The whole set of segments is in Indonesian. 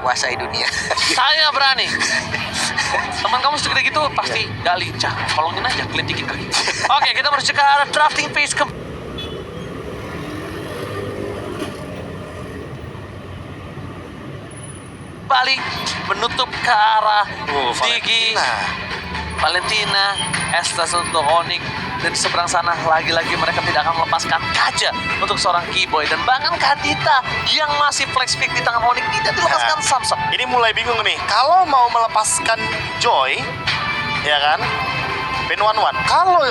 menguasai dunia. Saya berani. Teman kamu segede gitu pasti gak lincah. Tolongin aja, kelintikin kaki. Oke, kita menuju ke arah drafting phase balik menutup ke arah Digi, Valentina, Estes untuk Onyx, dan di seberang sana lagi-lagi mereka tidak akan melepaskan Kaja untuk seorang Keyboy, dan bahkan Kadita yang masih flex pick di tangan Onyx tidak dilepaskan Samsung. Ini mulai bingung nih. Kalau mau melepaskan Joy, ya kan? Ban 1-1. Kalau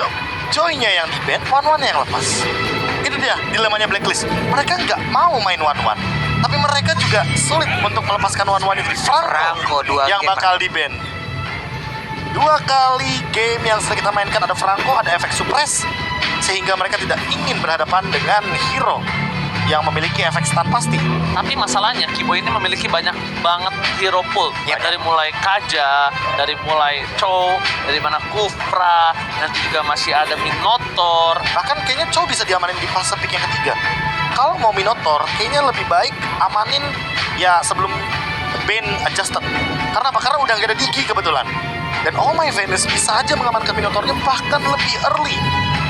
Joy-nya yang di ban, 1-1 yang lepas. Itu dia dilemanya Blacklist. Mereka nggak mau main 1-1. Tapi mereka juga sulit untuk melepaskan 1-1 itu. Franco yang bakal di ban. 2 kali game yang sering kita mainkan ada Franco, ada efek suppress, sehingga mereka tidak ingin berhadapan dengan hero yang memiliki efek stun pasti. Tapi masalahnya Keyboy ini memiliki banyak banget hero pool, dari mulai Kaja, dari mulai Chow, dari mana Kufra, nanti juga masih ada Minotaur. Bahkan kayaknya Chow bisa diamanin di fase pick yang ketiga. Kalau mau Minotaur, kayaknya lebih baik amanin ya sebelum ban adjusted. Karena apa? Karena udah gak ada Digi kebetulan. Dan Oh My Venus bisa aja mengamankan Minotaurnya bahkan lebih early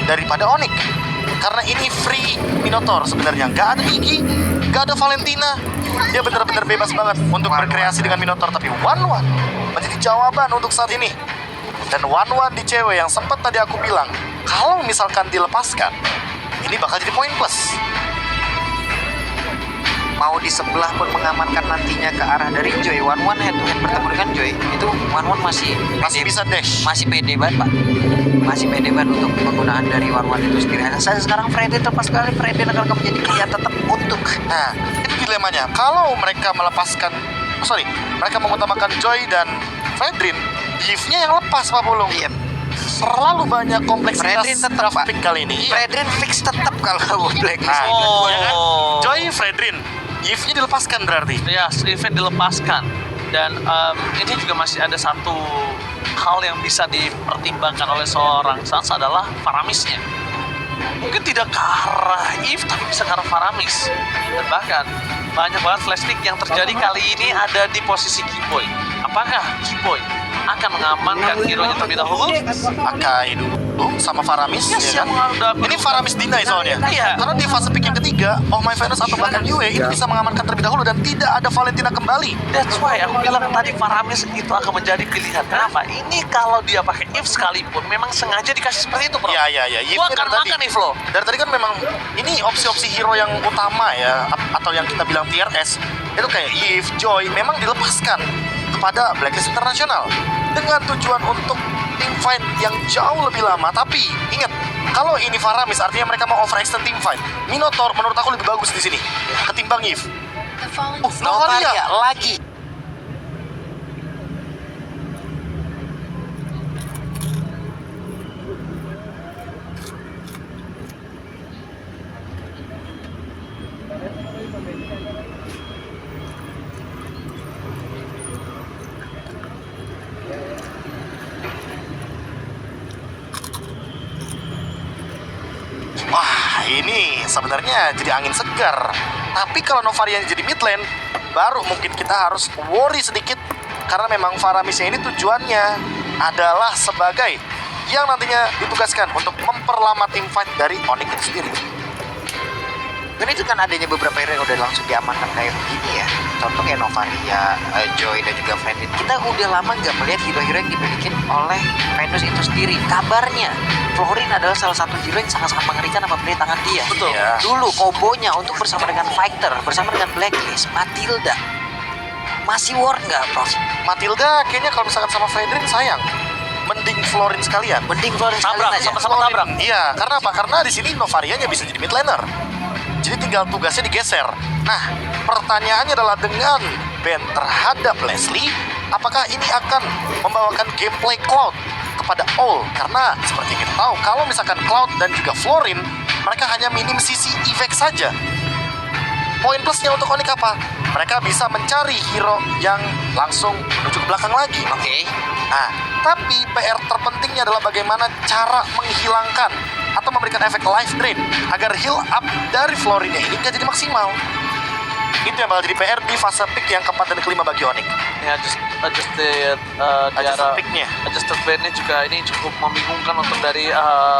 daripada Onyx. Karena ini free Minotaur sebenarnya. Gak ada Digi, gak ada Valentina. Dia benar-benar bebas banget untuk berkreasi dengan Minotaur. Tapi 1-1 menjadi jawaban untuk saat ini. Dan 1-1 di cewek yang sempat tadi aku bilang, kalau misalkan dilepaskan, ini bakal jadi poin plus. Mau di sebelah pun mengamankan nantinya ke arah dari Joy. 1-1 head to head bertemu dengan Joy. Itu 1-1 masih bisa dash. Masih pede banget, Pak. Masih pede banget untuk penggunaan dari 1-1 itu sendiri. Saya sekarang Freddy terlepas sekali. Freddy akan menjadi kelihatan tetap untuk. Nah, itu dilemanya. Kalau mereka melepaskan, mereka mengutamakan Joy dan Fredrin, Yves-nya yang lepas, Pak Pulung. Iya. Terlalu banyak kompleksitas Fredrin tetap, draft pick kali ini. Fredrin fix tetap kalau Blacklist. Ya kan? Joy, Fredrin, Yves-nya dilepaskan berarti. Ya, event dilepaskan. Dan ini juga masih ada satu hal yang bisa dipertimbangkan oleh seorang Sans adalah Faramisnya. Mungkin tidak ke arah Eve, tapi bisa ke arah Faramis. Dan bahkan banyak banget flash pick yang terjadi kali ini ada di posisi Keyboy. Apakah Keyboy akan mengamankan hero-nya terlebih dahulu? Akai dulu sama Faramis, ya kan? Ini Faramis deny soalnya. Iya. Karena di fase pick yang ketiga, Oh My Venus atau bahkan Yue itu bisa mengamankan terlebih dahulu dan tidak ada Valentina kembali. That's why aku bilang tadi Faramis itu akan menjadi pilihan. Kenapa? Ini kalau dia pakai Eve sekalipun memang sengaja dikasih seperti itu, bro. Iya. Gua akan makan Eve lo. Dari tadi kan memang ini opsi-opsi hero yang utama ya, atau yang kita bilang tier S, itu kayak Eve, Joy memang dilepaskan kepada Blacklist Internasional dengan tujuan untuk team fight yang jauh lebih lama. Tapi ingat, kalau ini Faramis artinya mereka mau overextend team fight. Minotaur menurut aku lebih bagus di sini ketimbang Eve. Novaria lagi. Wah, ini sebenarnya jadi angin segar. Tapi kalau Novaria jadi mid lane, baru mungkin kita harus worry sedikit. Karena memang Faramisnya ini tujuannya adalah sebagai yang nantinya ditugaskan untuk memperlama tim fight dari Onyx itu sendiri. Dan itu kan adanya beberapa hero yang udah langsung diamankan kayak begini ya. Contoh kayak Novaria, Joy, dan juga Fredrin. Kita udah lama nggak melihat hero-hero yang dimiliki oleh Venus itu sendiri. Kabarnya, Florin adalah salah satu hero yang sangat-sangat mengerikan apabila di tangan dia. Betul. Ya. Dulu kombonya untuk bersama dengan Fighter, bersama dengan Blacklist, Matilda. Masih worth nggak, Prof? Matilda kayaknya kalau misalkan sama Fredrin sayang. Mending Florin sekalian. Mending Florin sekalian Tabrak, aja. sama-sama tabrak. Iya, karena apa? Karena di sini Novarianya bisa jadi mid laner. Jadi tinggal tugasnya digeser. Nah, pertanyaannya adalah dengan ban terhadap Leslie, apakah ini akan membawakan gameplay Cloud kepada All? Karena seperti yang kita tahu, kalau misalkan Cloud dan juga Florin, mereka hanya minim sisi efek saja. Poin plusnya untuk Onyx apa? Mereka bisa mencari hero yang langsung menuju ke belakang lagi. Oke. Nah, tapi PR terpentingnya adalah bagaimana cara menghilangkan atau memberikan efek life drain agar heal up dari Florinnya ini nggak jadi maksimal. Itu yang bakal jadi PR di fase pick yang keempat dan kelima bagi Onyx. Ya, adjusted Adjusted pick-nya. adjusted ban-nya juga ini cukup membingungkan untuk dari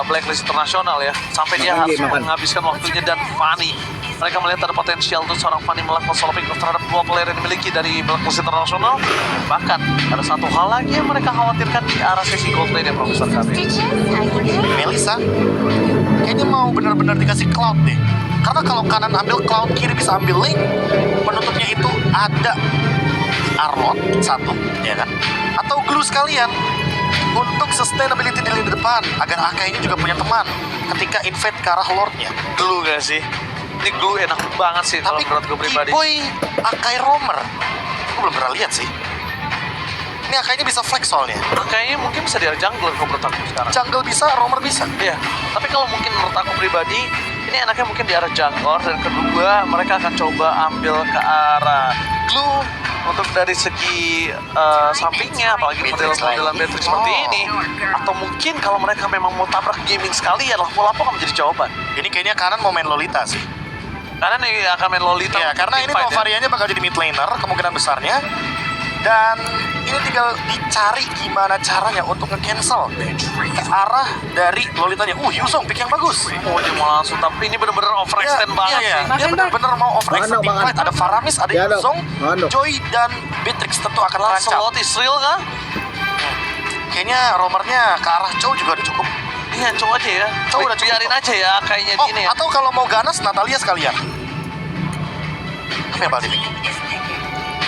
Blacklist Internasional ya. Sampai dia harus menghabiskan waktunya dan Fanny. Mereka melihat ada potensial untuk seorang Fanny melakukan solo pick off terhadap dua player yang dimiliki dari Blacklist Internasional. Bahkan ada satu hal lagi yang mereka khawatirkan di arah sesi gold lane ya, Profesor KB. Melissa kayaknya mau benar-benar dikasih cloud deh. Karena kalau kanan ambil cloud, kiri bisa ambil link. Penutupnya itu ada Arlot satu, ya kan? Atau glue sekalian untuk sustainability di lini depan agar Akai ini juga punya teman ketika invade ke arah lordnya. Glue gak sih? Ini glue enak banget sih kalau Tapi menurut gue pribadi. Kiboy Akai Romer, gue belum pernah lihat sih. Ini Akainya bisa flex soalnya. Kayaknya mungkin bisa di jungle kalau menurut aku sekarang. Jungle bisa, Romer bisa. Iya, tapi kalau mungkin menurut aku pribadi, ini enaknya mungkin di arah jungle. Dan kedua, mereka akan coba ambil ke arah glue untuk dari segi sampingnya, apalagi modelan Beatrix seperti ini. Atau mungkin kalau mereka memang mau tabrak gaming sekalian, Lapu-Lapu akan menjadi jawaban. Ini kayaknya kanan mau main Lolita sih. Karena nih akan main Lolita. Ya, karena ini teamfight, Novarianya bakal jadi mid laner kemungkinan besarnya. Dan ini tinggal dicari gimana caranya untuk nge-cancel ke arah dari Lolitanya. Yuzong pick yang bagus. Oh, dia mau langsung, tapi ini bener-bener overextend banget sih. Dia bener-bener mau overextend Mana, fight. Ada Faramis, ada Ya, Yuzong, mana? Joy, dan Beatrix tentu akan Langsung terancam. lot Israel kah? Kayaknya romernya ke arah Chow juga udah cukup. Iya, coba aja ya. Coba udah cukup. Biarin aja ya kayaknya Oh, gini ya. atau kalau mau ganas, Natalia sekalian. Apa yang bakal dipilih?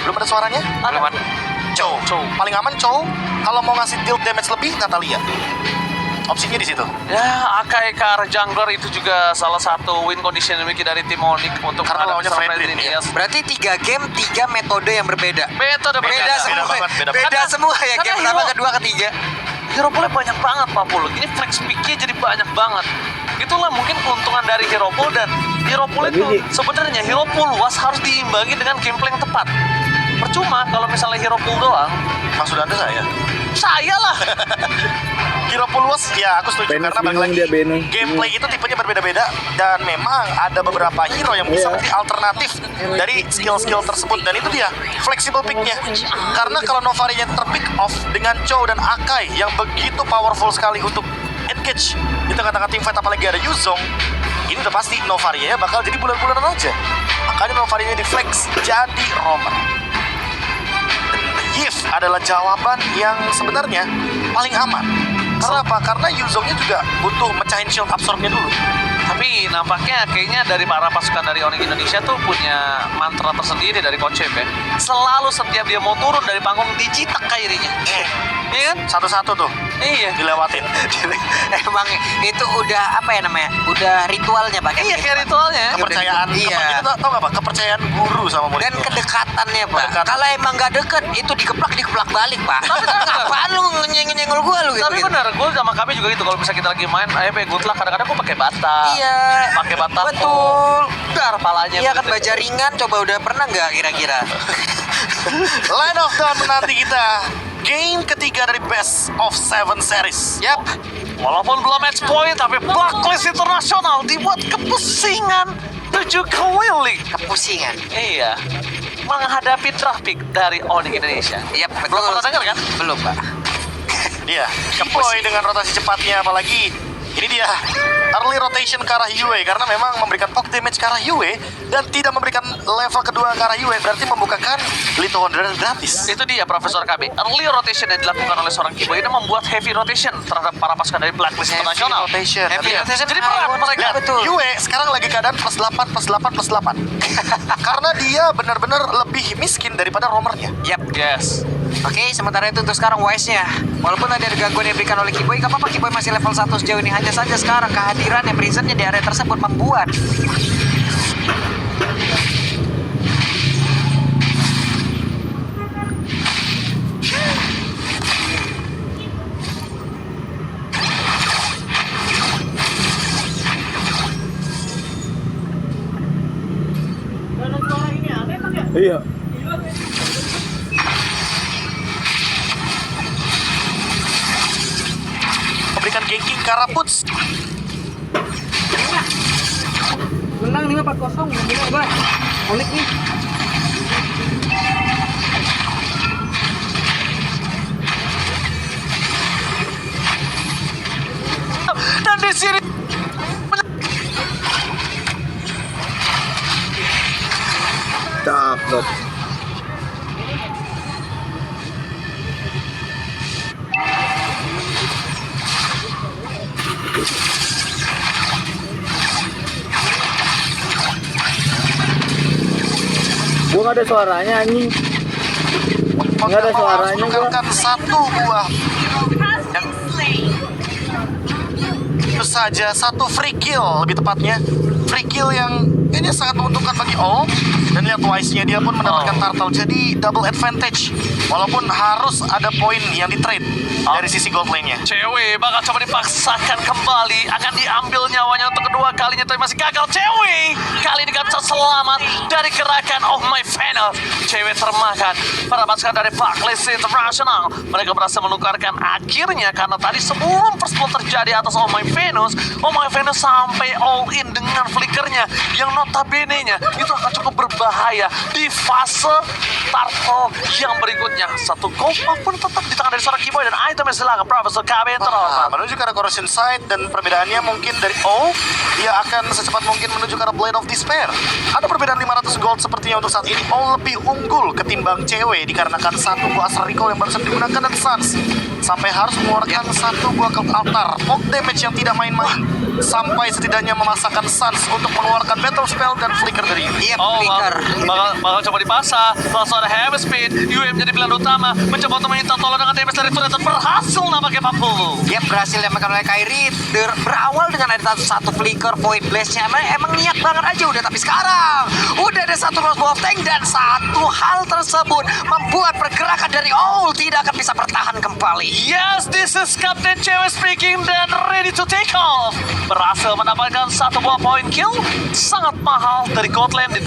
Belum ada suaranya? Belum ada. Chow. Chow. Paling aman Chow. Kalau mau ngasih deal damage lebih, Natalia. Opsinya di situ. Ya, Akai ke arah jungler itu juga salah satu win condition yang dimiliki dari tim Onyx untuk Karena menghadapi lawannya seorang Fredrin, Fredrin, ya. yes. Berarti 3 game, 3 metode yang berbeda. Metode Beda semua. banget, beda Beda banget. semua ya. Karena Game pertama, hero- kedua, ketiga. Hero pool banyak banget Pak Pul. Ini flex picknya jadi banyak banget. Itulah mungkin keuntungan dari hero pool, dan hero pool itu sebenarnya hero pool luas harus diimbangi dengan gameplay yang tepat. Percuma kalau misalnya hero pool doang, Maksud Anda saya? saya lah. Hero pool luas, ya aku setuju. Venus Karena balik bingung lagi, dia, Venus. gameplay itu tipenya berbeda-beda. Dan memang ada beberapa hero yang bisa Iya. menjadi alternatif dari skill-skill tersebut. Dan itu dia, flexible picknya. Karena kalau Novarianya terpick off dengan Chow dan Akai yang begitu powerful sekali untuk engage di tengah-tengah team fight, apalagi ada Yuzong, ini udah pasti Novaria bakal jadi bulan-bulanan aja. Makanya Novarianya di flex jadi Romer. Yif adalah jawaban yang sebenarnya paling aman. Karena apa? Karena Yuzongnya juga butuh mecahin shield absorbnya dulu. Tapi nampaknya kayaknya dari para pasukan dari Onyx Indonesia tuh punya mantra tersendiri dari Coach Chef ya. Selalu setiap dia mau turun dari panggung dijitak kairinya. Iya kan? Satu-satu tuh Iya. dilewatin. Emang itu udah apa ya namanya? Udah ritualnya Pak. Iya, kayak ritualnya. Kepercayaan, Iya. Kita tau gak Pak? Kepercayaan guru sama murid. Dan kedekatannya Pak. Kedekatan. Kalau emang nggak deket, itu dikeplak balik Pak. Apaan lu nyenggol gua lu gitu. Tapi benar, gue sama kami juga gitu. Kalau misalnya kita lagi main, ayo pe good luck. Kadang-kadang gue pakai bata. Iya. Pakai bata. Betul. Dar palanya. Iya kan begitu. baja ringan, coba udah pernah nggak kira-kira? Line of Dawn menanti kita. Game ketiga dari Best of 7 series. Yap. Walaupun belum match point, tapi Blacklist Internasional dibuat kepusingan 7 keliling. Kepusingan. Iya. Menghadapi traffic dari Onyx Indonesia. Yap, betul. Belum pernah dengar kan? Belum Pak. Dia Boy dengan rotasi cepatnya, apalagi ini dia early rotation ke arah Yue, karena memang memberikan poke damage ke arah Yue dan tidak memberikan level kedua ke arah Yue, berarti membukakan Little Wonder gratis. Itu dia Profesor KB. Early rotation yang dilakukan oleh seorang Kiboy ini membuat heavy rotation terhadap para pasukan dari Blacklist Internasional. rotation. Heavy Iya. rotation. Jadi berat mereka. Lihat, Betul. Yue sekarang lagi keadaan plus 8, plus 8, plus 8. Karena dia benar-benar lebih miskin daripada romernya. Yap. Yes. Oke, sementara itu untuk sekarang Wise-nya. Walaupun ada gangguan yang diberikan oleh Kiboy, gak apa-apa, Kiboy masih level 1 sejauh ini. Hanya saja sekarang kehadirannya Prisonnya di area tersebut membuat Iya. Memberikan ganking ke arah Puts. Menang nih 4-0, bener Bang. Onyx nih. Gua nggak ada suaranya anjing. Nggak ada suaranya gua. Menekankan satu buah itu saja, satu free kill lebih tepatnya, free kill yang ini sangat menguntungkan bagi All. Dan lihat Wise-nya, dia pun mendapatkan turtle, jadi double advantage walaupun harus ada poin yang di trade dari sisi gold lane-nya. Cewek bakal coba dipaksakan kembali, akan diambil nyawanya untuk kedua kalinya, tapi masih gagal. Cewek kali ini gak bisa selamat dari gerakan Oh My Venus. Cewek termakan pada pasukan dari Barclays International. Mereka berhasil menukarkan akhirnya, karena tadi sebelum first blood terjadi atas Oh My Venus sampai all in dengan flickernya yang notabene-nya itu akan cukup berbahaya di fase turtle yang berikutnya. Satu gold pun tetap di tangan dari seorang Keyboy dan itemnya silakan Profesor Cabentro. Menuju ke arah Corrosion Sight, dan perbedaannya mungkin dari O, dia akan secepat mungkin menuju ke arah Blade of Despair. Ada perbedaan 500 gold sepertinya untuk saat ini. O lebih unggul ketimbang cewek dikarenakan satu buah Astra Recall yang barusan digunakan dan Sans sampai harus mengeluarkan satu buah Cult Altar, poke damage yang tidak main-main, sampai setidaknya memasakkan Sans untuk mengeluarkan Battle Spell dan Flicker dari Yui. Iya, Oh, flicker. bakal coba dipasang. Langsung ada Heavy Speed. UM menjadi pilihan utama. Mencoba untuk meminta tolong dengan damage dari turret, dan berhasil nampaknya 40. Dia berhasil diamankan oleh Kairi. Berawal dengan ada satu flicker point blast-nya. Emang niat banget aja udah, tapi sekarang udah ada satu crossbow of tank, dan satu hal tersebut membuat pergerakan dari All tidak akan bisa bertahan kembali. Yes, this is Captain Cewek speaking dan ready to take off. Berhasil mendapatkan satu buah point kill. Sangat mahal dari Godland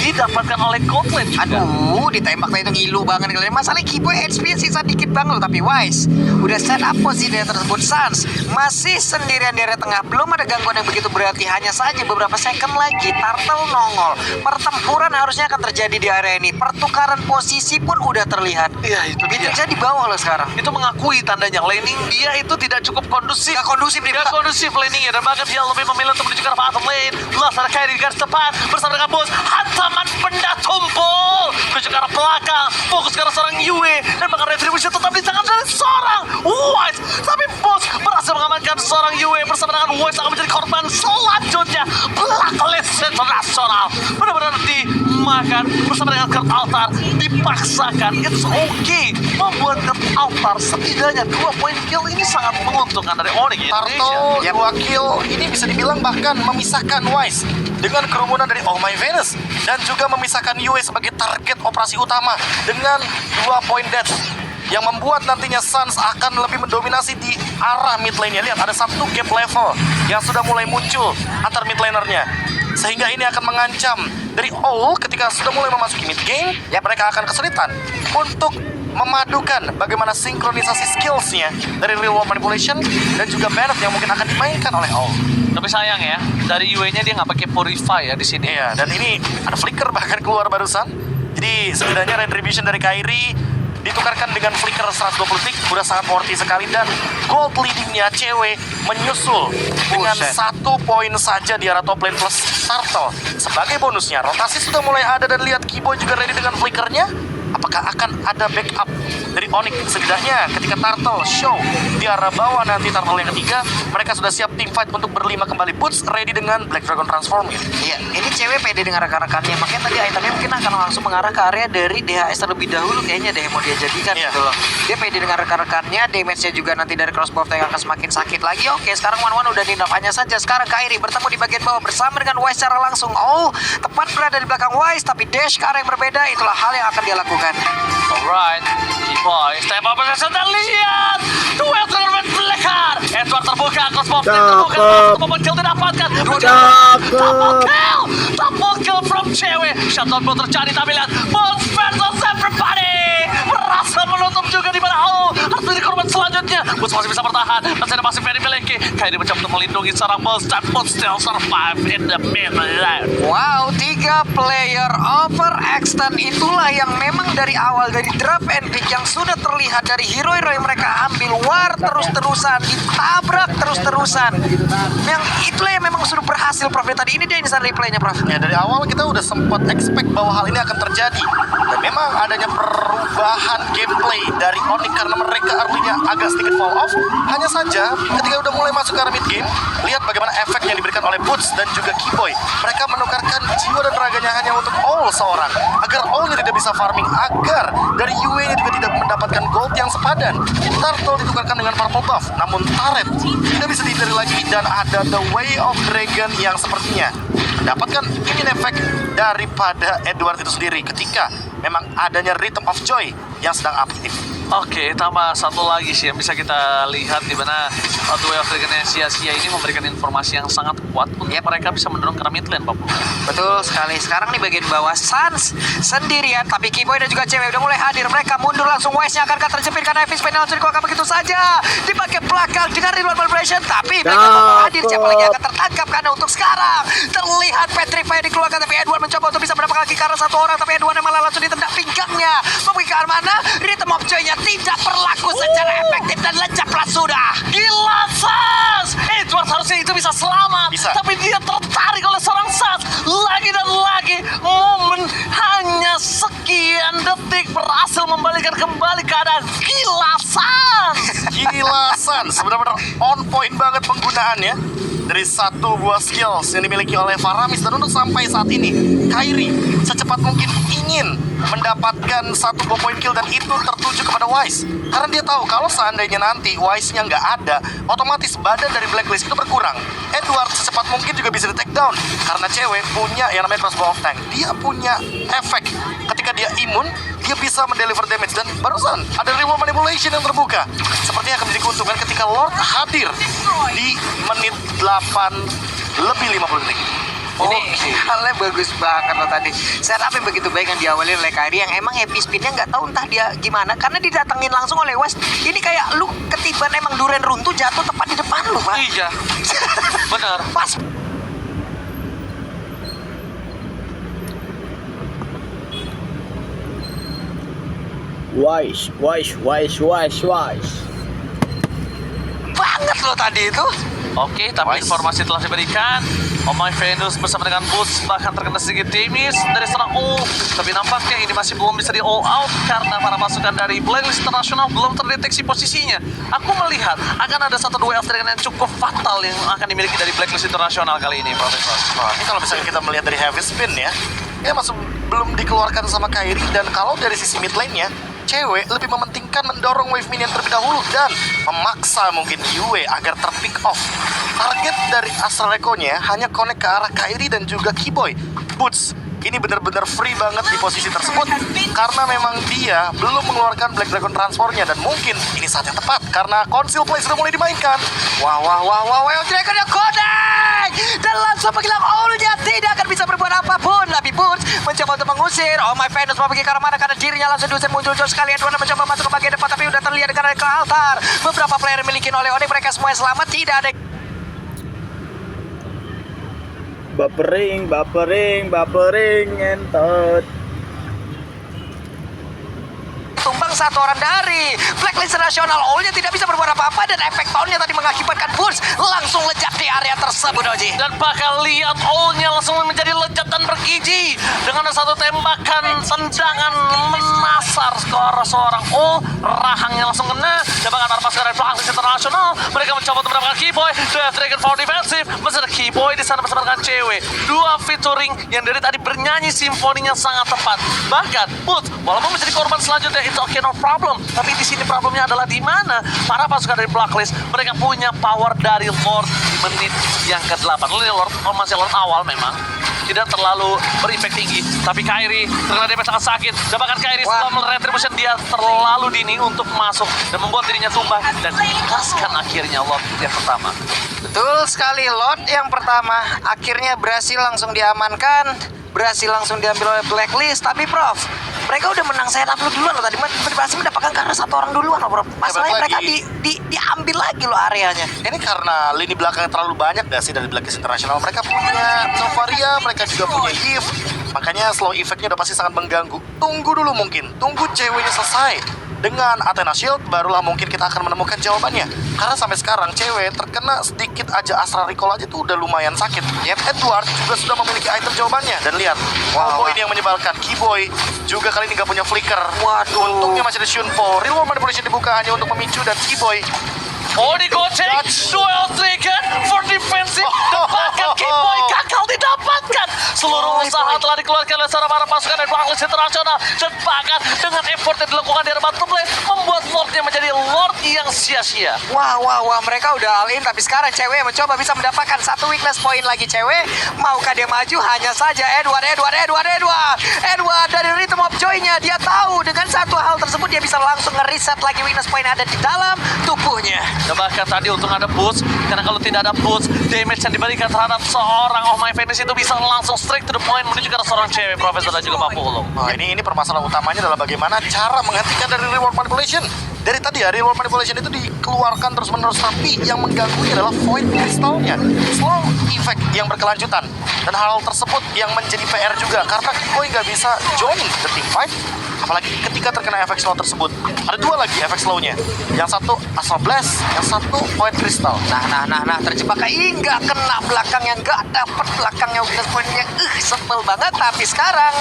didapatkan oleh Godland juga. Aduh, ditembak tadi itu ngilu banget. Masalahnya Keyboy HP sisa dikit banget loh, tapi Wise udah set up posisi tersebut. Sans masih sendirian di area tengah, belum ada gangguan yang begitu berarti. Hanya saja beberapa second lagi Turtle nongol. Pertempuran harusnya akan terjadi di area ini. Pertukaran posisi pun udah terlihat. Iya, itu dia. Beatrix di bawah loh sekarang. Itu mengakui tandanya laning dia itu tidak cukup kondusif. Gak kondusif nih, Gak Pak. kondusif laningnya, dan bahkan dia lebih memilih untuk menuju ke arah bottom lane. Last ada Kairi di garis depan bersama dengan bos. Hantaman benda tumpul menuju ke arah belakang, fokus ke arah seorang Yue, dan bahkan retribusi tetap di tangan dari seorang Wise. Tapi bos berhasil mengamankan seorang Yue bersama dengan Wise akan menjadi korban selanjutnya. Blacklist International benar-benar dimakan bersama dengan Cult Altar, dipaksakan. It's okay membuat Cult Altar setidaknya 2 poin kill ini sangat menguntungkan dari Onyx Indonesia. Turtle Yap. 2 kill ini bisa dibilang bahkan memisahkan Wise dengan kerumunan dari Oh My Venus, dan juga memisahkan Yue sebagai target operasi utama dengan 2 point death yang membuat nantinya Sans akan lebih mendominasi di arah mid lane-nya. Lihat, ada satu gap level yang sudah mulai muncul antar mid laner-nya, sehingga ini akan mengancam dari All ketika sudah mulai memasuki mid game. Ya, mereka akan kesulitan untuk memadukan bagaimana sinkronisasi skills-nya dari real world manipulation dan juga Bennett yang mungkin akan dimainkan oleh All. Tapi sayang ya, dari UE-nya dia nggak pakai Purify ya di sini. Iya, dan ini ada flicker bahkan keluar barusan. Jadi setidaknya retribution dari Kairi ditukarkan dengan flicker 120 tick, udah sangat worthy sekali, dan gold leadingnya cewek menyusul dengan Buset. 1 poin saja di arah top lane plus Turtle. Sebagai bonusnya, rotasi sudah mulai ada, dan lihat Keyboy juga ready dengan flickernya. Apakah akan ada backup dari Onyx? Setidaknya ketika Turtle show di arah bawah nanti Turtle yang ketiga, mereka sudah siap team fight untuk berlima kembali. Boots ready dengan Black Dragon Transform. Iya, ini cewek pede dengan rekan-rekannya. Makanya tadi itemnya mungkin akan langsung mengarah ke area dari DHS terlebih dahulu kayaknya deh, mau dia jadikan Iya. gitu loh. Dia pede dengan rekan-rekannya, damage-nya juga nanti dari crossbow yang akan semakin sakit lagi. Oke, sekarang Wan udah di hanya saja. Sekarang Kairi bertemu di bagian bawah bersama dengan Wise secara langsung. Oh, tepat berada di belakang Wise, tapi dash ke arah yang berbeda. Itulah hal yang akan dia lakukan. Alright, Keyboy step up dan sudah lihat duel dengan Blackheart. Edward terbuka, crossbow terbuka, satu momen kill didapatkan. Double kill from cewek. Shutdown belum terjadi, tapi lihat Bones versus everybody berhasil menutup juga di mana harus menjadi korban selanjutnya. Bones masih bisa bertahan, masih ada masih very miliki. Kairi mencoba untuk melindungi seorang Bones, dan Bones still survive in the middle lane. Wow, 3 player overextend, itulah yang memang dari awal dari drop and pick yang sudah terlihat dari hero-hero yang mereka ambil. War terus-terusan, ditabrak terus-terusan. Yang itulah yang memang sudah berhasil, Prof. Tadi ini dia instant replaynya, Prof. Ya, dari awal kita udah sempat expect bahwa hal ini akan terjadi, dan memang adanya perubahan perubahan gameplay dari Onyx karena mereka artinya agak sedikit fall off. Hanya saja ketika udah mulai masuk ke arah mid game, lihat bagaimana efek yang diberikan oleh Boots dan juga Keyboy. Mereka menukarkan jiwa dan raganya hanya untuk All seorang, agar All-nya tidak bisa farming, agar dari Yue-nya juga tidak mendapatkan gold yang sepadan. Turtle ditukarkan dengan purple buff, namun Turret tidak bisa dihindari lagi, dan ada The Way of Dragon yang sepertinya mendapatkan ingin efek daripada Edward itu sendiri ketika memang adanya Rhythm of Joy yang sedang aktif. Oke, tambah satu lagi sih yang bisa kita lihat di mana The Way of Dragon yang sia-sia ini memberikan informasi yang sangat kuat untuk mereka bisa mendorong ke mid lane, Pak. Betul sekali. Sekarang di bagian bawah Sans sendirian, tapi Keyboy dan juga cewek udah mulai hadir. Mereka mundur langsung, Wise-nya akan terjepit karena Epic Spin langsung dikeluarkan begitu saja. Dipakai belakang dengan Reload Vibration, tapi mereka mau hadir. Siapa lagi akan tertangkap karena untuk sekarang terlihat Petrify dikeluarkan, tapi Edward mencoba untuk bisa mendapatkan kaki karena satu orang, tapi Edward yang malah langsung ditendang pinggangnya. Membuka mana Rhythm of Joy-nya tidak berlaku secara efektif dan lencaplah sudah. Gila, Sans! Edward harusnya itu bisa selamat, Bisa. tapi dia tertarik oleh seorang Sans. Lagi dan lagi, momen hanya sekian detik berhasil membalikan kembali keadaan. Gila, Sans! Gila Sans, benar-benar on point banget penggunaannya dari satu buah skills yang dimiliki oleh Faramis. Dan untuk sampai saat ini, Kairi secepat mungkin ingin mendapatkan satu buah point kill, dan itu tertuju kepada Wise. Karena dia tahu kalau seandainya nanti Wise-nya nggak ada, otomatis badan dari Blacklist itu berkurang. Edward secepat mungkin juga bisa di take down, karena cewek punya yang namanya crossbow of tank. Dia punya efek ketika dia imun, dia bisa mendeliver damage. Dan barusan ada reward manipulation yang terbuka, sepertinya akan menjadi keuntungan ketika Lord hadir di menit 8 lebih 50 detik. Ini halnya bagus banget loh tadi. Setup yang begitu baik yang diawali oleh Kairi, yang emang happy spinnya nggak tahu entah dia gimana, karena didatengin langsung oleh West. Ini kayak lu ketiban emang duren runtuh jatuh tepat di depan lu, Pak. Iya, benar. Pas. Wise. Banget loh tadi itu. Oke, tapi Wise. informasi telah diberikan. Oh My Venus bersama dengan Boots bahkan terkena sedikit timis dari serang tapi nampaknya ini masih belum bisa di all out karena para pasukan dari Blacklist International belum terdeteksi posisinya. Aku melihat akan ada satu dua Dragon yang cukup fatal yang akan dimiliki dari Blacklist International kali ini, Profesor. Nah, ini kalau misalnya kita melihat dari heavy spin ya masih belum dikeluarkan sama Kairi. Dan kalau dari sisi mid lane-nya, cewek lebih mementingkan mendorong wave minion terlebih dahulu dan memaksa mungkin Yue agar terpick off. Target dari Astral Echo-nya hanya connect ke arah Kairi dan juga Keyboy. Boots ini benar-benar free banget di posisi tersebut karena memang dia belum mengeluarkan Black Dragon Transformnya, dan mungkin ini saat yang tepat karena Conceal Play sudah mulai dimainkan. Wah, Dragon yang connect dan langsung menghilang all-nya, tidak akan bisa berbuat apapun. Tapi Boots mencoba untuk mengusir. Oh My Venus mau pergi ke arah mana karena dirinya langsung diusir muncul sekali. Edward mencoba masuk ke bagian depan, tapi udah terlihat karena ke altar. Beberapa player yang dimiliki oleh Onyx, mereka semua selamat, tidak ada Bapering entot. tumbang satu orang dari Blacklist Nasional. All-nya tidak bisa berbuat apa-apa, dan efek pound-nya tadi mengakibatkan Boots langsung lejat di area tersebut, Oji. Dan bakal lihat all-nya langsung menjadi lejat dan bergiji dengan satu tembakan tendangan menasar ke arah seorang all. Rahangnya langsung kena dan bakal para pasukan dari Blacklist International. Mereka mencoba untuk mendapatkan Keyboy. Death Dragon for defensive. Masih ada Keyboy di sana bersama dengan cewek. Dua featuring yang dari tadi bernyanyi simfoninya sangat tepat. Bahkan Boots walaupun menjadi korban selanjutnya, it's okay, no problem. Tapi di sini problemnya adalah di mana para pasukan dari Blacklist mereka punya power dari Lord di menit yang ke-8. Lord masih Lord awal memang tidak terlalu berimpact tinggi, tapi Kairi terkena damage sangat sakit. Dan bahkan Kairi setelah meretribution dia terlalu dini untuk masuk dan membuat dirinya tumbang dan ikhlaskan akhirnya Lord yang pertama. Betul sekali, Lord yang pertama akhirnya berhasil langsung diamankan, berhasil langsung diambil oleh Blacklist. Tapi Prof, mereka udah menang setup duluan loh tadi, berhasil mendapatkan karena satu orang duluan loh, Prof. Masalahnya mereka diambil lagi loh areanya. Ini karena lini belakangnya terlalu banyak gak sih dari Blacklist International. Mereka punya Novaria, mereka juga punya Eve. Makanya slow effect-nya udah pasti sangat mengganggu. Tunggu dulu mungkin, tunggu ceweknya selesai. dengan Athena Shield barulah mungkin kita akan menemukan jawabannya. Karena sampai sekarang cewek terkena sedikit aja Astral Recall aja tuh udah lumayan sakit. Edward juga sudah memiliki item jawabannya. Dan lihat, Cowboy ini yang menyebalkan. Keyboy juga kali ini gak punya flicker. Waduh. Untungnya masih ada Shunpo. Real World Manipulation dibuka hanya untuk memicu dan Keyboy. Oh, digoceng, duel trigger for defensive, dan bahkan Keyboy gagal didapatkan. Seluruh usaha telah dikeluarkan oleh seorang para pasukan dari Blacklist Internasional, dan bahkan dengan effort yang dilakukan di bottom lane membuat Lordnya menjadi Lord yang sia-sia. Wah, mereka udah all in, tapi sekarang cewek mencoba bisa mendapatkan satu weakness point lagi cewek. Maukah dia maju? Hanya saja Edward dari Rhythm of Joy-nya. Dia tahu dengan satu hal tersebut dia bisa langsung nge-reset lagi weakness point yang ada di dalam tubuhnya. Dan bahkan tadi untung ada boost, karena kalau tidak ada boost, damage yang diberikan terhadap seorang Oh My Venus itu bisa langsung straight to the point menuju ke seorang cewek, Profesor dan juga Pak Pulung. Ini permasalahan utamanya adalah bagaimana cara menghentikan dari Reward Manipulation. Dari tadi ya, Reward Manipulation itu dikeluarkan terus-menerus, tapi yang mengganggunya adalah Void Crystal-nya. Slow effect yang berkelanjutan. Dan hal tersebut yang menjadi PR juga, karena Koi nggak bisa join the team fight. Apalagi ketika terkena efek slow tersebut. Ada dua lagi efek slow-nya. Yang satu Astral Blast, yang satu Void Crystal. Nah, terjebak. Nggak kena belakangnya, nggak dapet belakangnya weakness point-nya. Sebel banget. Tapi sekarang,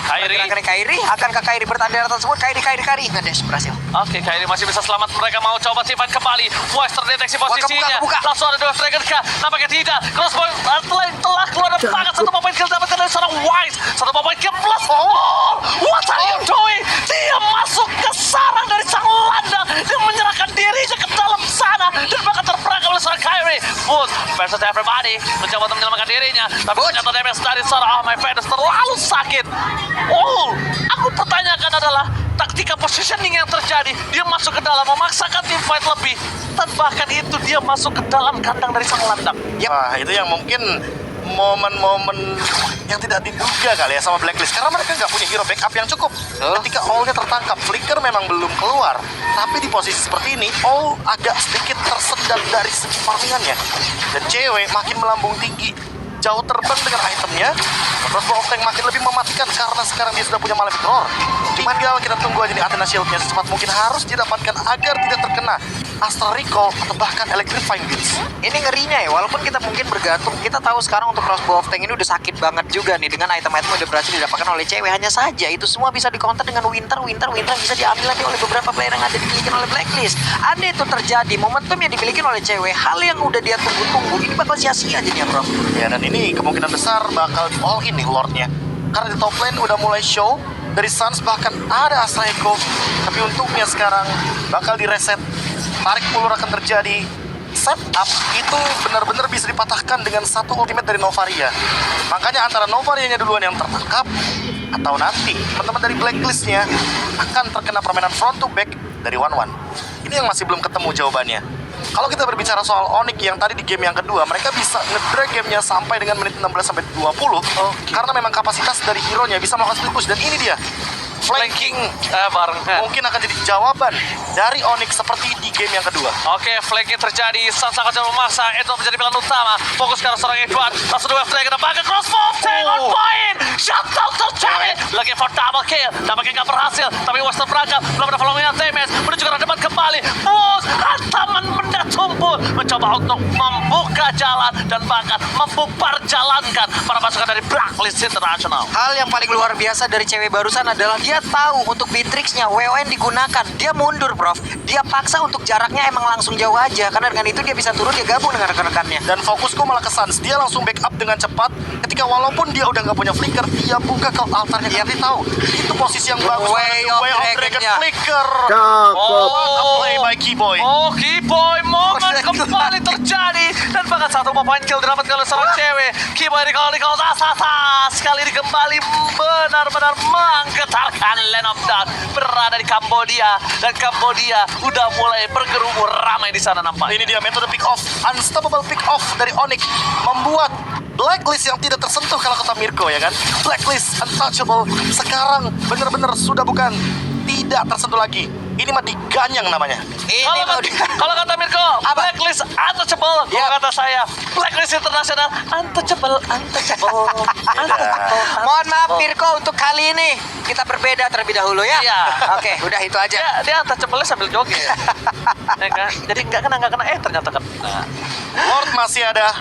Kairi. Kairi. Akankah Kairi bertanding tersebut? Kairi. Ngedash berhasil. Oke, Kairi masih bisa selamat. Mereka mau coba simpan kembali. Wise terdeteksi posisinya. Buka. Langsung ada dua Dragon kah? Nampaknya tidak. Crossbow telah keluar dan banget. Satu point kill dapatkan dari seorang Wise. Satu point kill plus. Oh, what are you doing? Dia masuk ke sarang dari sang landang dan menyerahkan dirinya ke dalam sana dan bahkan terperangkap oleh seorang Kairi. Boost versus everybody mencoba untuk menyelamatkan dirinya, tapi ternyata damage dari seorang Oh My Venus terlalu sakit. Oh, aku pertanyakan adalah taktika positioning yang terjadi. Dia masuk ke dalam memaksakan team fight lebih, dan bahkan itu dia masuk ke dalam kandang dari sang landang. Wah, itu yang mungkin momen-momen yang tidak diduga kali ya sama Blacklist, karena mereka nggak punya hero backup yang cukup. Ketika All-nya tertangkap, Flicker memang belum keluar, tapi di posisi seperti ini All agak sedikit tersendat dari segi farmingannya, dan cewek makin melambung tinggi, jauh terbang dengan itemnya. Crossbow of Tank makin lebih mematikan karena sekarang dia sudah punya Malefic Roar. Tinggal kita tunggu aja nih Athena Shield-nya secepat mungkin harus didapatkan agar tidak terkena Astral Recall atau bahkan Electrifying Beams. Ini ngerinya ya, walaupun kita mungkin bergantung, kita tahu sekarang untuk Crossbow of Tank ini udah sakit banget juga nih, dengan item-item udah berhasil didapatkan oleh cewek. Hanya saja itu semua bisa di-counter dengan Winter bisa diambil lagi oleh beberapa player yang ada dimiliki oleh Blacklist. Andai itu terjadi, momentum yang dimiliki oleh cewek, hal yang udah dia tunggu-tunggu, ini bakal sia-sia jadinya, bro. Ya, dan ini kemungkinan besar bakal di all in nih Lordnya, karena di top lane udah mulai show dari Suns, bahkan ada Astral Echo, tapi untungnya sekarang bakal direset. Tarik ulur akan terjadi. Setup itu benar-benar bisa dipatahkan dengan satu ultimate dari Novaria. Makanya antara Novarianya duluan yang tertangkap, atau nanti teman-teman dari Blacklist-nya akan terkena permainan front to back dari 1-1. Ini yang masih belum ketemu jawabannya. Kalau kita berbicara soal Onyx yang tadi di game yang kedua, mereka bisa nge-drag gamenya sampai dengan menit 16-20 karena memang kapasitas dari hero-nya bisa melakukan split push, dan ini dia flanking barengan. mungkin akan jadi jawaban dari Onyx seperti di game yang kedua. Oke, flanking terjadi. Sangat jauh memaksa. Edward menjadi pilihan utama. Fokus ke arah seorang Edward. Langsung dua Dragon. Bahkan crossbow tank on point. Shutdown terjadi. Lagi for double kill. Nampaknya nggak berhasil. Tapi Western berangkat. Belum ada following damage. Menuju ke arah depan kembali. Bos, hantaman benda tumpul. Mencoba untuk membuka jalan dan bahkan membubarjalankan para pasukan dari Blacklist International. Hal yang paling luar biasa dari cewek barusan adalah dia tahu untuk Beatrix-nya WON digunakan. Dia mundur, Prof. Dia paksa untuk jaraknya emang langsung jauh aja, karena dengan itu dia bisa turun, dia gabung dengan rekan-rekannya. Dan fokusku malah ke Suns. Dia langsung backup dengan cepat. Ketika walaupun dia udah nggak punya flicker, dia buka ke altarnya. Dia tahu itu posisi yang bagus. Way of Dragon-nya. Flicker. Play by Keyboy. Oh, Keyboy, momen kembali terjadi. Dan bahkan satu point kill didapatkan oleh seorang cewek. Keyboy di call sekali ini kembali benar-benar menggetarkan Land of Dark. Berada di Kambodia, dan Kambodia udah mulai bergerumur ramai di sana nampaknya. Ini dia metode pick off, unstoppable pick off dari Onyx, membuat Blacklist yang tidak tersentuh kalau kata Mirko ya kan. Blacklist untouchable sekarang benar-benar sudah bukan tidak tersentuh lagi. Ini mah diganyang namanya. Ini Kalau kata Mirko, Apa? Blacklist untouchable. Kalau Yap. kata saya, Blacklist internasional untouchable. Mohon maaf Virko, untuk kali ini kita berbeda terlebih dahulu ya. Iya. Oke, udah itu aja. Dia untouchable sambil joget. Ya kan? Jadi nggak kena ternyata kena. Lord masih ada.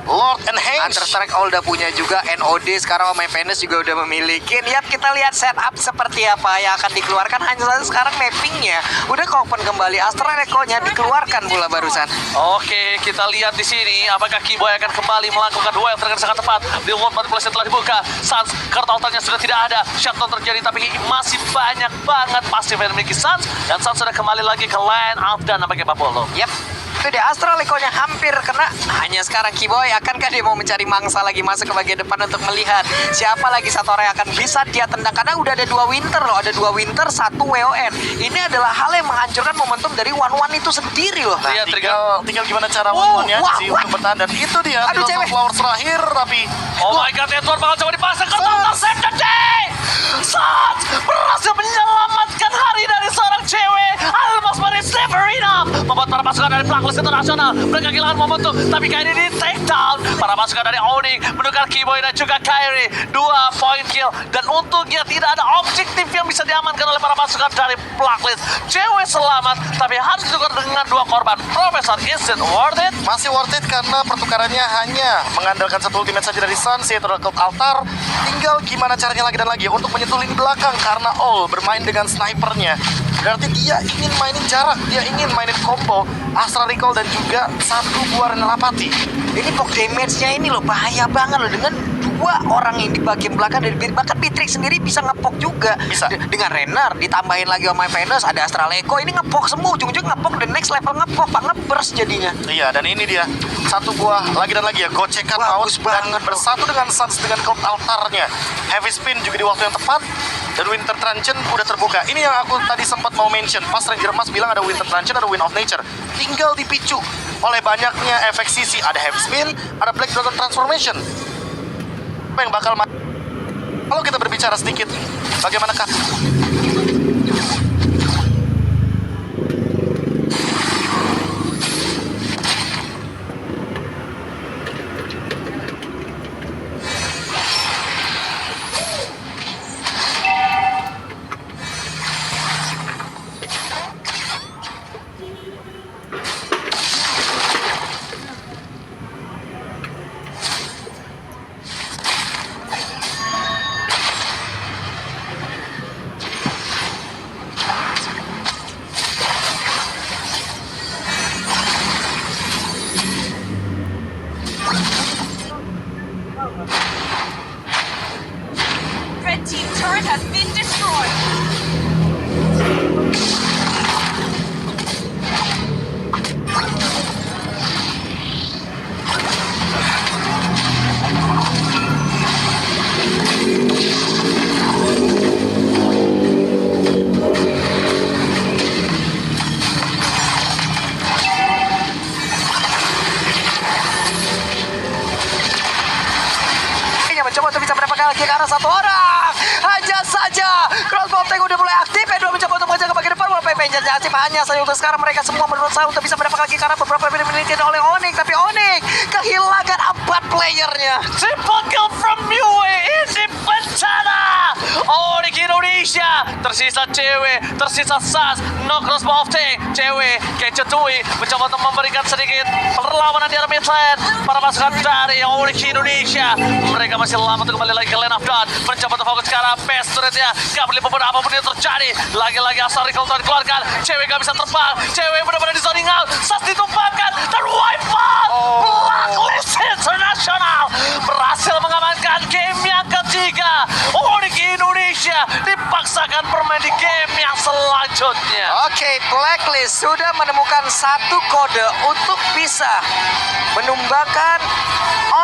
Lord and Henge. Counter-Strike All udah punya juga, NOD sekarang sama Venus juga udah memiliki. Lihat, kita lihat setup seperti apa yang akan dikeluarkan. Hanya saja sekarang mappingnya udah open kembali. Astra Echo-nya dikeluarkan pula barusan. Oke, kita lihat di sini apakah Keyboy akan kembali melakukan duel dengan sangat tepat. Di World Marketplace telah dibuka. Sans, kartu altarnya sudah tidak ada. Shutdown terjadi, tapi masih banyak banget pasif yang dimiliki Sans. Dan Sans sudah kembali lagi ke line up dan nampaknya Babolo. Yap, itu dia Astral Echo-nya hampir kena. Hanya sekarang Keyboy, akankah dia mau mencari mangsa lagi masuk ke bagian depan untuk melihat siapa lagi satu orang yang akan bisa dia tendang. Karena udah ada 2 winter loh, ada 2 winter, 1 WON. Ini adalah hal yang menghancurkan momentum dari One itu sendiri loh. Iya, Tinggal gimana cara Wow, one-nya wah, sih wah. untuk bertahan. Dan itu dia, Aduh, di cewek. Flowers terakhir, tapi Oh my god, Edward bakal coba dipasang ke total set today. Sans berhasil menyelamatkan hari dari seorang cewek. Almost Marie Severina membuat para pasukan dari Blacklist Internasional mereka kehilangan momentum, tapi kali ini take down para pasukan dari Onyx menukar Keyboy dan juga Kyrie. 2 point kill, dan untungnya tidak ada objektif yang bisa diamankan oleh para pasukan dari Blacklist. Cewek selamat, tapi harus ditukar dengan 2 korban. Profesor, is it worth it? masih worth it karena pertukarannya hanya mengandalkan satu ultimate saja dari Suns, yaitu Cult Altar. Tinggal gimana caranya lagi dan lagi untuk menyentuh lini belakang, karena All bermain dengan snipernya. Berarti dia ingin mainin jarak, dia ingin mainin combo Astral Recall dan juga 1 buah Renalapati. Ini poke damage-nya ini loh bahaya banget loh, dengan 2 orang yang di bagian belakang dari bahkan Beatrix sendiri bisa ngepok juga. Bisa. Dengan Renner ditambahin lagi sama Venus, ada Astral Echo, ini ngepok semua, ujung-ujung ngepok the next level ngepok, ngeburst jadinya. Iya, dan ini dia 1 buah lagi dan lagi ya, gocekan Bagus out dan banget, bersatu dengan Suns dengan Cult Altarnya. Heavy spin juga di waktu yang tepat, dan Winter Truncheon udah terbuka. Ini yang aku tadi sempat mau mention, pas Ranger Mas bilang ada Winter Truncheon, ada Wind of Nature. Tinggal dipicu oleh banyaknya efek sisi, ada Heavy Spin, ada Black Dragon Transformation. Apa yang bakal kalau kita berbicara sedikit, bagaimanakah Red team turret has been destroyed. Ini mencoba untuk bisa mendapatkan lagi ke arah 1 orang. Hanya saja crossbow tank udah mulai aktif. Edward mencoba untuk mengejar ke bagian depan, walaupun Avengers aktif. Hanya saja untuk sekarang mereka semua menurut saya untuk bisa mendapatkan lagi ke arah beberapa menit oleh Onyx. Tapi Onyx kehilangan 4 playernya. Triple kill from Mue Independana. Onyx Indonesia. Tersisa cewek, tersisa Sas, no crossbow of tank. Cewek, Kecetui mencoba untuk memberikan sedikit perlawanan di arah mid lane. Para pasukan dari Onyx Indonesia, mereka masih lama untuk kembali lagi ke lane of dawn. Mencoba untuk fokus ke arah base turretnya. Gak boleh apapun yang terjadi. Lagi-lagi Asal Recall telah dikeluarkan. Cewek gak bisa terbang. Cewek benar-benar di zoning out. Sas ditumpahkan dan wipe out. Blacklist International berhasil mengamankan game yang ketiga. Onyx Indonesia dipaksakan bermain di game yang selanjutnya. Oke, Blacklist sudah menemukan 1 kode untuk bisa menumbangkan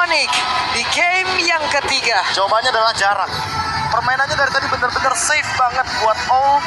Onyx di game yang ketiga. jawabannya adalah jarak. Permainannya dari tadi benar-benar safe banget buat All.